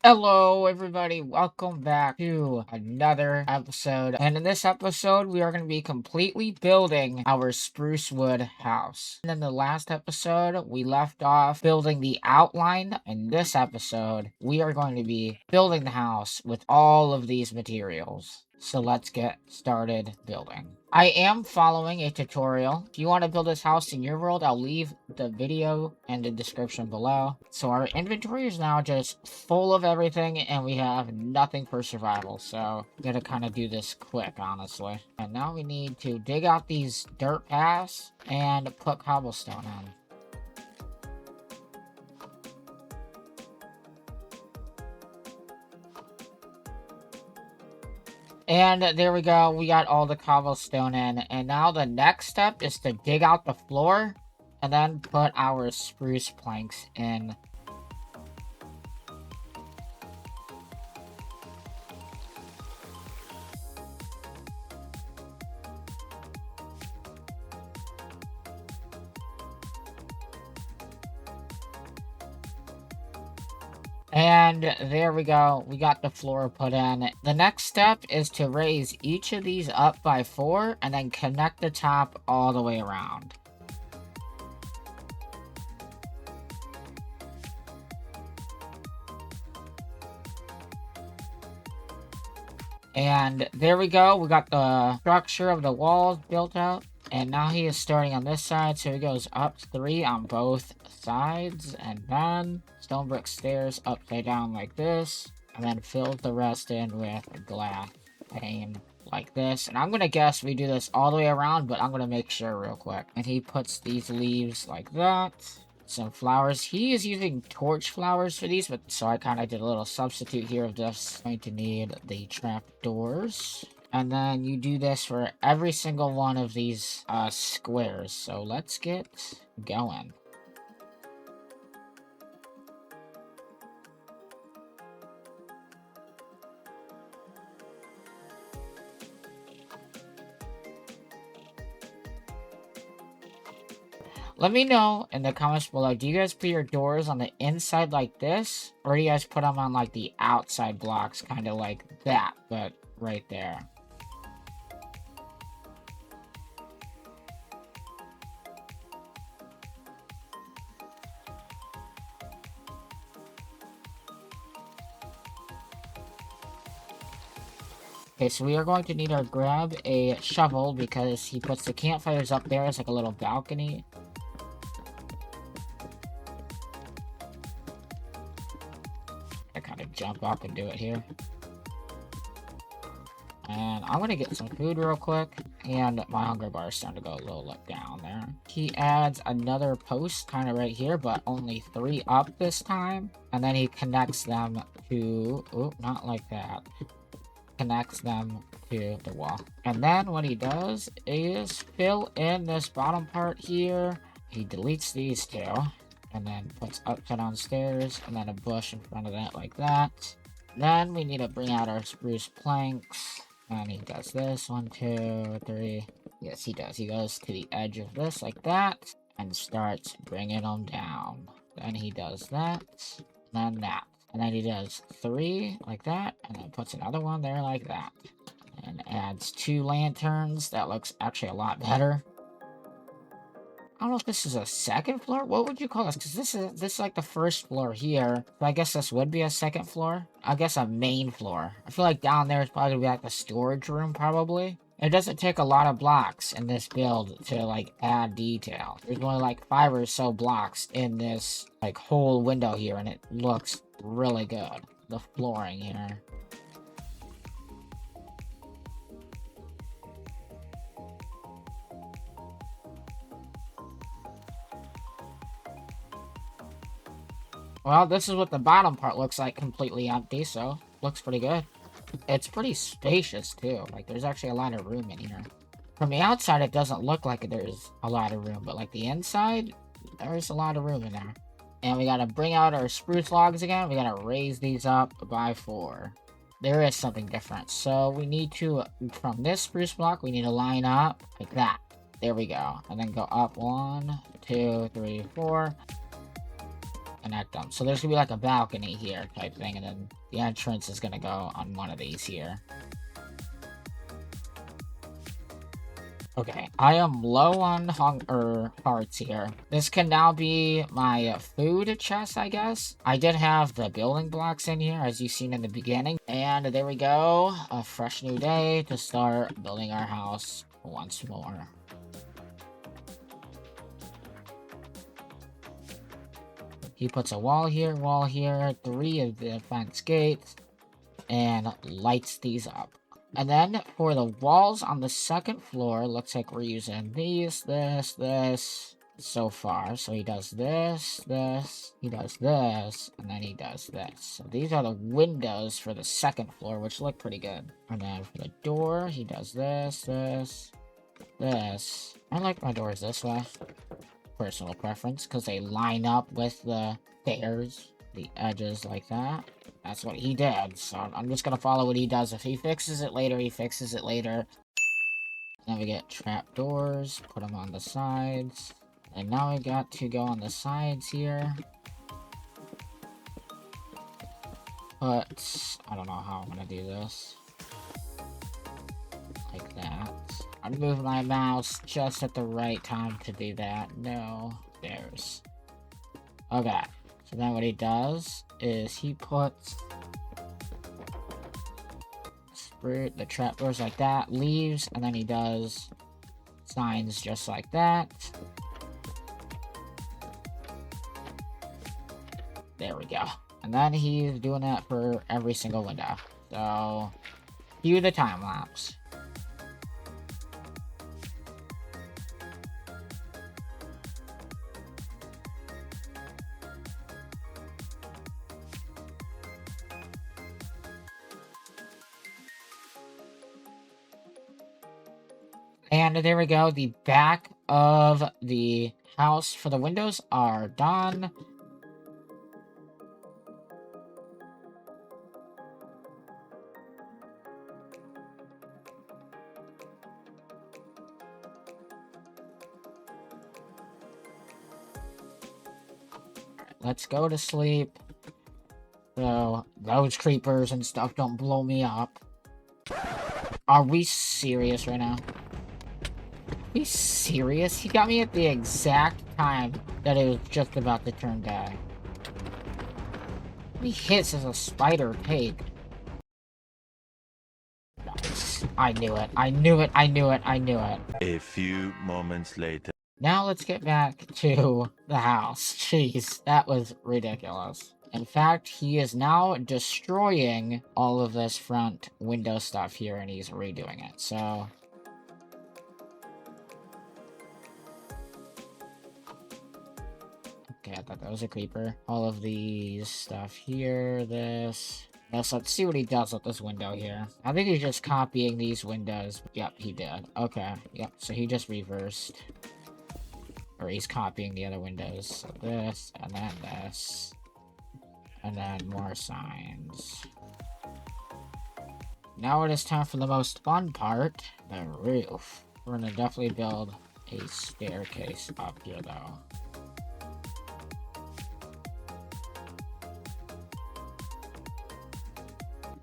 Hello, everybody. Welcome back to another episode. And in this episode, we are going to be completely building our spruce wood house. And in the last episode, we left off building the outline. In this episode, we are going to be building the house with all of these materials. So let's get started building. I am following a tutorial. If you want to build this house in your world, I'll leave the video in the description below. So our inventory is now just full of everything and we have nothing for survival. So we gotta kind of do this quick, honestly. And now we need to dig out these dirt paths and put cobblestone in. And there we go, we got all the cobblestone in. And now the next step is to dig out the floor and then put our spruce planks in. And there we go, we got the floor put in. The next step is to raise each of these up by 4 and then connect the top all the way around. And there we go, we got the structure of the walls built out. And now he is starting on this side, so he goes up 3 on both sides, and then stone brick stairs upside down like this, and then fills the rest in with glass pane like this. And I'm gonna guess we do this all the way around, but I'm gonna make sure real quick. And he puts these leaves like that. Some flowers. He is using torch flowers for these, but so I kind of did a little substitute here of just going to need the trap doors. And then you do this for every single one of these squares. So let's get going. Let me know in the comments below, do you guys put your doors on the inside like this? Or do you guys put them on like the outside blocks, kind of like that, but right there? Okay, so we are going to need to grab a shovel because he puts the campfires up there as like a little balcony. I kind of jump up and do it here. And I'm gonna get some food real quick. And my hunger bar is starting to go a little look down there. He adds another post kind of right here, but only 3 up this time. And then he connects them to, oh, not like that. Connects them to the wall. And then what he does is fill in this bottom part here. He deletes these 2. And then puts upside down stairs. And then a bush in front of that like that. Then we need to bring out our spruce planks. And he does this, 1, 2, 3. Yes, he does. He goes to the edge of this like that and starts bringing them down. Then he does that, and then that. And then he does 3 like that, and then puts another one there like that. And adds 2 lanterns. That looks actually a lot better. I don't know if this is a second floor. What would you call this? Because this is like the first floor here. So I guess this would be a second floor. I guess a main floor. I feel like down there is probably gonna be like the storage room, probably. It doesn't take a lot of blocks in this build to like add detail. There's only like 5 or so blocks in this like whole window here, and it looks really good. The flooring here. Well, this is what the bottom part looks like, completely empty, so looks pretty good. It's pretty spacious, too. Like, there's actually a lot of room in here. From the outside, it doesn't look like there's a lot of room, but like the inside, there's a lot of room in there. And we gotta bring out our spruce logs again. We gotta raise these up by 4. There is something different. So we need to, from this spruce block, we need to line up like that. There we go. And then go up 1, 2, 3, 4. connect them. So there's gonna be like a balcony here type thing, and then the entrance is gonna go on one of these here. Okay, I am low on hearts here. This can now be my food chest, I guess. I did have the building blocks in here, as you've seen in the beginning. And there we go. A fresh new day to start building our house once more. He puts a wall here, 3 of the fence gates, and lights these up. And then for the walls on the second floor, looks like we're using these, this, so far. So he does this, he does this, and then he does this. So these are the windows for the second floor, which look pretty good. And then for the door, he does this. I like my doors this way. Personal preference, because they line up with the stairs, the edges like that. That's what he did, so I'm just gonna follow what he does. If he fixes it later, he fixes it later. Then we get trap doors, put them on the sides. And now we got to go on the sides here. But I don't know how I'm gonna do this. Like that. I moved my mouse just at the right time to do that. No, there's. Okay. So then what he does is he puts the trapdoors like that, leaves, and then he does signs just like that. There we go. And then he's doing that for every single window. So, cue the time lapse. And there we go. The back of the house for the windows are done. Let's go to sleep. So those creepers and stuff don't blow me up. Are we serious right now? Are we serious? He got me at the exact time that it was just about to turn day. How many hits does a spider take? Nice. I knew it. I knew it. I knew it. I knew it. A few moments later. Now let's get back to the house. Jeez, that was ridiculous. In fact, he is now destroying all of this front window stuff here, and he's redoing it, so... Okay, I thought that was a creeper. All of these stuff here, this... Yes, let's see what he does with this window here. I think he's just copying these windows. Yep, he did. Okay, yep, so he just reversed. Or he's copying the other windows. So this, and then this. And then more signs. Now it is time for the most fun part, the roof. We're gonna definitely build a staircase up here though.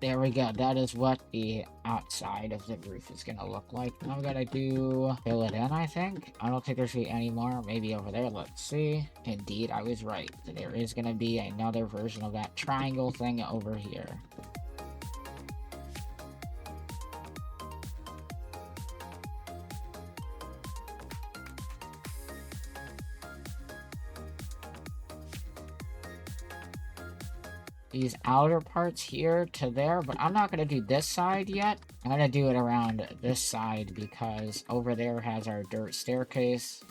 There we go. That is what the outside of the roof is going to look like. Now we got to fill it in, I think. I don't think there should be any more. Maybe over there. Let's see. Indeed, I was right. There is going to be another version of that triangle thing over here. These outer parts here to there, but I'm not going to do this side yet. I'm going to do it around this side because over there has our dirt staircase.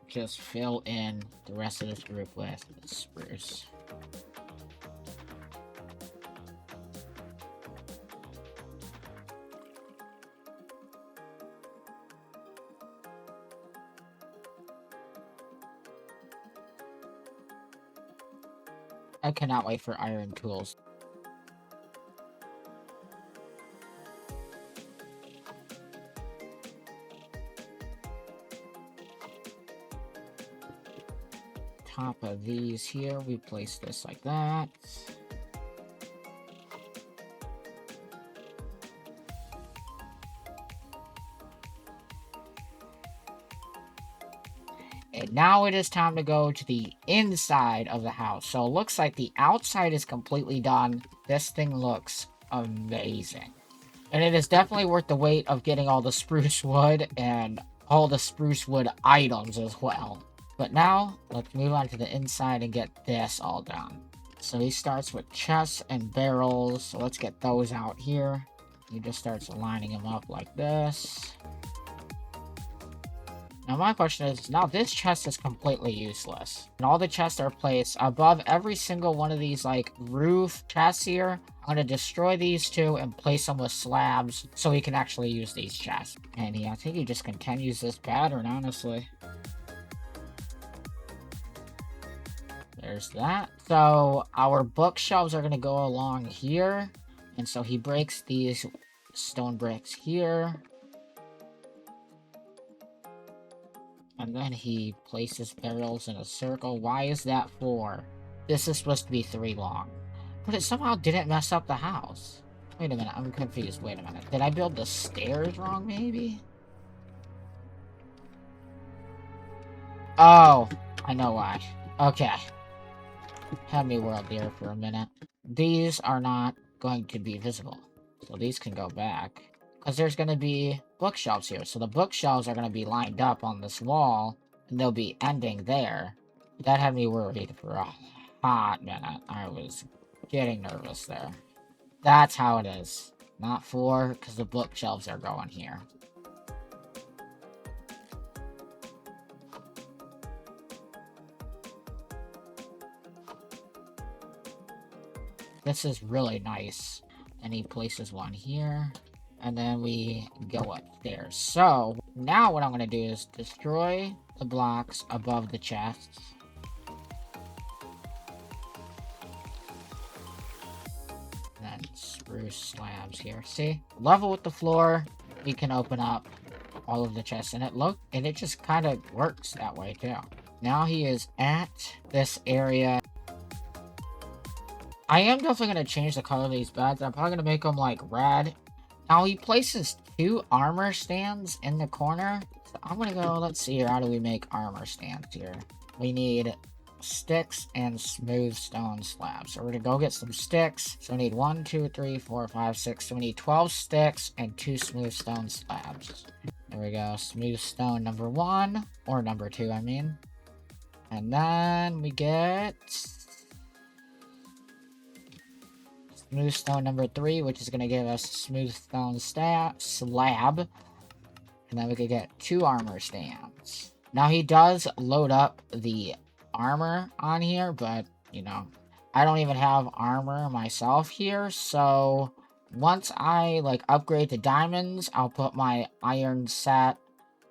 Just fill in the rest of this roof with spruce. I cannot wait for iron tools. top of these here, we place this like that. And now it is time to go to the inside of the house. So it looks like the outside is completely done. This thing looks amazing. And it is definitely worth the wait of getting all the spruce wood and all the spruce wood items as well. But now, let's move on to the inside and get this all done. So he starts with chests and barrels. So let's get those out here. He just starts lining them up like this. Now my question is, now this chest is completely useless. And all the chests are placed above every single one of these like roof chests here. I'm going to destroy these two and place them with slabs so we can actually use these chests. And yeah, I think he just continues this pattern, honestly. There's that. So our bookshelves are going to go along here. And so he breaks these stone bricks here. And then he places barrels in a circle. Why is that 4? This is supposed to be 3 long. But it somehow didn't mess up the house. Wait a minute, I'm confused. Wait a minute. Did I build the stairs wrong, maybe? Oh, I know why. Okay. Had me world here for a minute. These are not going to be visible. So these can go back. Because there's going to be bookshelves here. So the bookshelves are going to be lined up on this wall. And they'll be ending there. That had me worried for a hot minute. I was getting nervous there. That's how it is. Not 4, because the bookshelves are going here. This is really nice. And he places one here. And then we go upstairs. So, now what I'm going to do is destroy the blocks above the chests. And then spruce slabs here. See? Level with the floor. We can open up all of the chests. And it just kind of works that way too. Now he is at this area. I am definitely going to change the color of these beds. I'm probably going to make them like red. Now he places 2 armor stands in the corner. So I'm going to go, let's see here. How do we make armor stands here? We need sticks and smooth stone slabs. So we're going to go get some sticks. So we need 1, 2, 3, 4, 5, 6. So we need 12 sticks and 2 smooth stone slabs. There we go. Smooth stone number 1. Or number 2, I mean. And then we get smooth stone number 3, which is going to give us smooth stone slab. And then we could get 2 armor stands. Now he does load up the armor on here, but, you know, I don't even have armor myself here. So once I, like, upgrade to diamonds, I'll put my iron set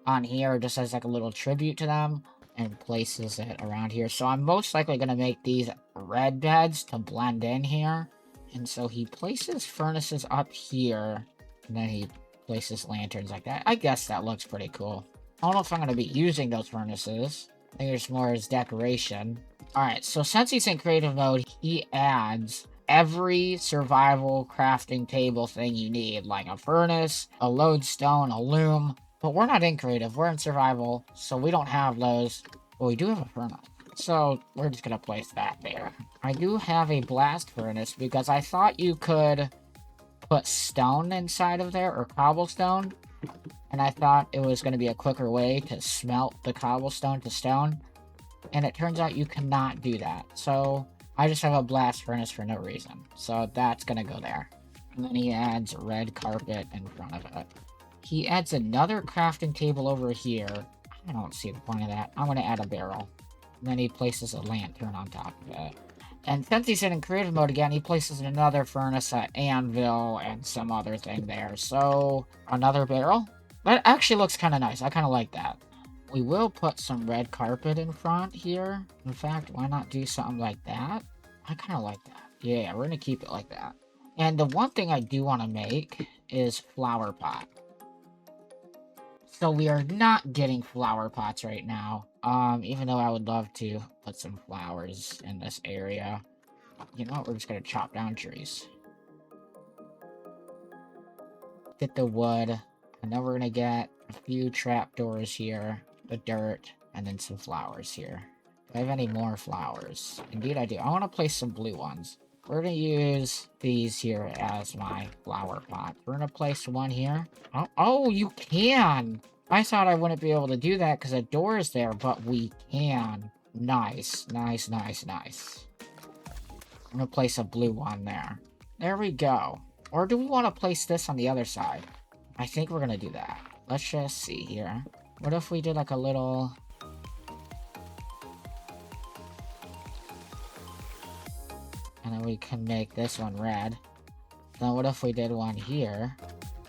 on here just as, like, a little tribute to them. And places it around here. So I'm most likely going to make these red beds to blend in here. And so he places furnaces up here, and then he places lanterns like that. I guess that looks pretty cool. I don't know if I'm going to be using those furnaces. I think it's more as decoration. Alright, so since he's in creative mode, he adds every survival crafting table thing you need, like a furnace, a lodestone, a loom. But we're not in creative, we're in survival, so we don't have those. But we do have a furnace. So, we're just going to place that there. I do have a blast furnace because I thought you could put stone inside of there, or cobblestone. And I thought it was going to be a quicker way to smelt the cobblestone to stone. And it turns out you cannot do that. So, I just have a blast furnace for no reason. So, that's going to go there. And then he adds red carpet in front of it. He adds another crafting table over here. I don't see the point of that. I'm going to add a barrel. And then he places a lantern on top of it. And since he's in creative mode again, he places another furnace, an anvil, and some other thing there. So, another barrel? That actually looks kind of nice. I kind of like that. We will put some red carpet in front here. In fact, why not do something like that? I kind of like that. Yeah, we're going to keep it like that. And the one thing I do want to make is flower pot. So we are not getting flower pots right now. Even though I would love to put some flowers in this area. You know what? We're just gonna chop down trees. Get the wood, and then we're gonna get a few trapdoors here, the dirt, and then some flowers here. Do I have any more flowers? Indeed I do. I want to place some blue ones. We're gonna use these here as my flower pot. We're gonna place one here. Oh, you can! I thought I wouldn't be able to do that because the door is there, but we can. Nice, nice, nice, nice. I'm gonna place a blue one there. There we go. Or do we want to place this on the other side? I think we're gonna do that. Let's just see here. What if we did like a little... And then we can make this one red. Then what if we did one here?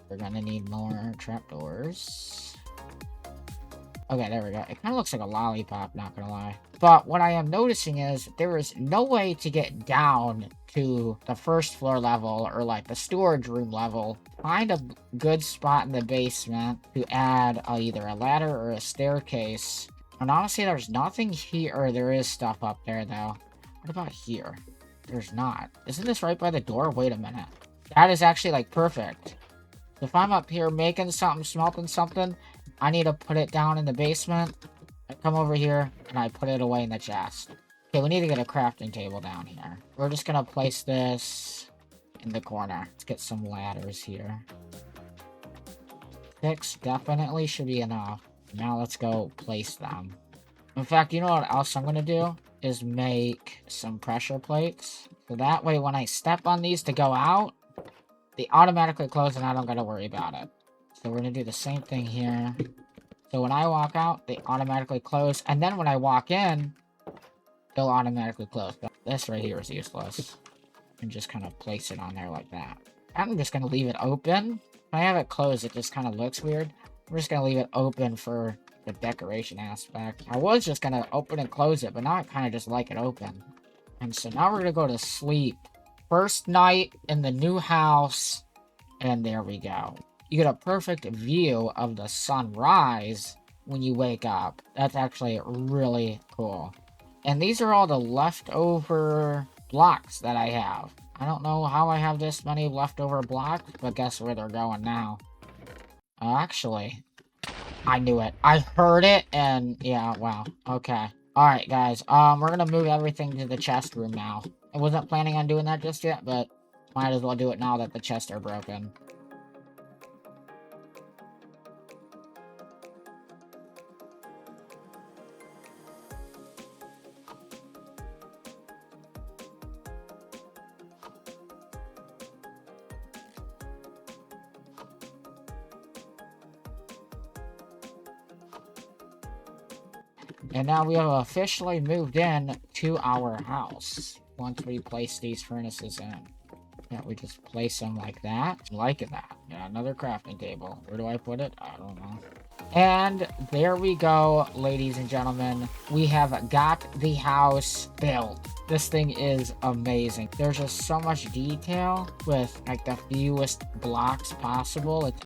We're gonna need more trapdoors. Okay, there we go. It kind of looks like a lollipop, not gonna lie. But what I am noticing is there is no way to get down to the first floor level or like the storage room level. Find a good spot in the basement to add either a ladder or a staircase. And honestly, there's nothing here. Or there is stuff up there though. What about here? There's not. Isn't this right by the door? Wait a minute. That is actually like perfect. If I'm up here making something, smelting something, I need to put it down in the basement. I come over here and I put it away in the chest. Okay, we need to get a crafting table down here. We're just gonna place this in the corner. Let's get some ladders here. 6 definitely should be enough. Now let's go place them. In fact, you know what else I'm gonna do? Is make some pressure plates. So that way when I step on these to go out, they automatically close and I don't gotta worry about it. So we're gonna do the same thing here. So when I walk out, they automatically close. And then when I walk in, they'll automatically close. But this right here is useless. And just kind of place it on there like that. I'm just gonna leave it open. If I have it closed, it just kind of looks weird. I'm just gonna leave it open for the decoration aspect. I was just gonna open and close it, but now I kind of just like it open. And so now we're gonna go to sleep. First night in the new house. And there we go. You get a perfect view of the sunrise when you wake up. That's actually really cool. And these are all the leftover blocks that I have. I don't know how I have this many leftover blocks, but guess where they're going now. Actually, I knew it. I heard it, and yeah, wow. Okay. Alright, guys. We're gonna move everything to the chest room now. I wasn't planning on doing that just yet, but might as well do it now that the chests are broken. And now we have officially moved in to our house. Once we place these furnaces in. Yeah, we just place them like that. I'm liking that. Yeah, another crafting table. Where do I put it? I don't know. And there we go, ladies and gentlemen. We have got the house built. This thing is amazing. There's just so much detail with like the fewest blocks possible. It's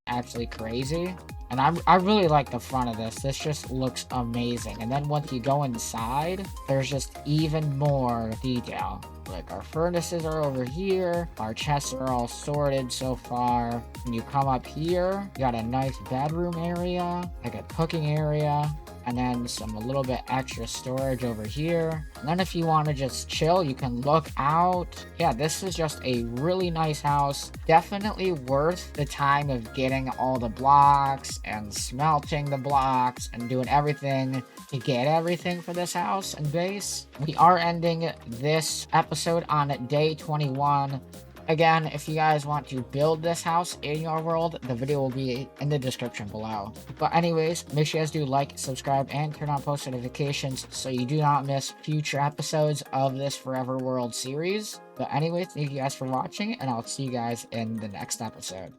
actually crazy. And I really like the front of this. This just looks amazing. And then once you go inside, there's just even more detail. Like our furnaces are over here. Our chests are all sorted so far. When you come up here, you got a nice bedroom area, like a cooking area. And then a little bit extra storage over here. And then if you want to just chill, you can look out. Yeah, this is just a really nice house. Definitely worth the time of getting all the blocks and smelting the blocks and doing everything to get everything for this house and base. We are ending this episode on day 21. Again, if you guys want to build this house in your world, the video will be in the description below. But anyways, make sure you guys do like, subscribe, and turn on post notifications so you do not miss future episodes of this Forever World series. But anyways, thank you guys for watching, and I'll see you guys in the next episode.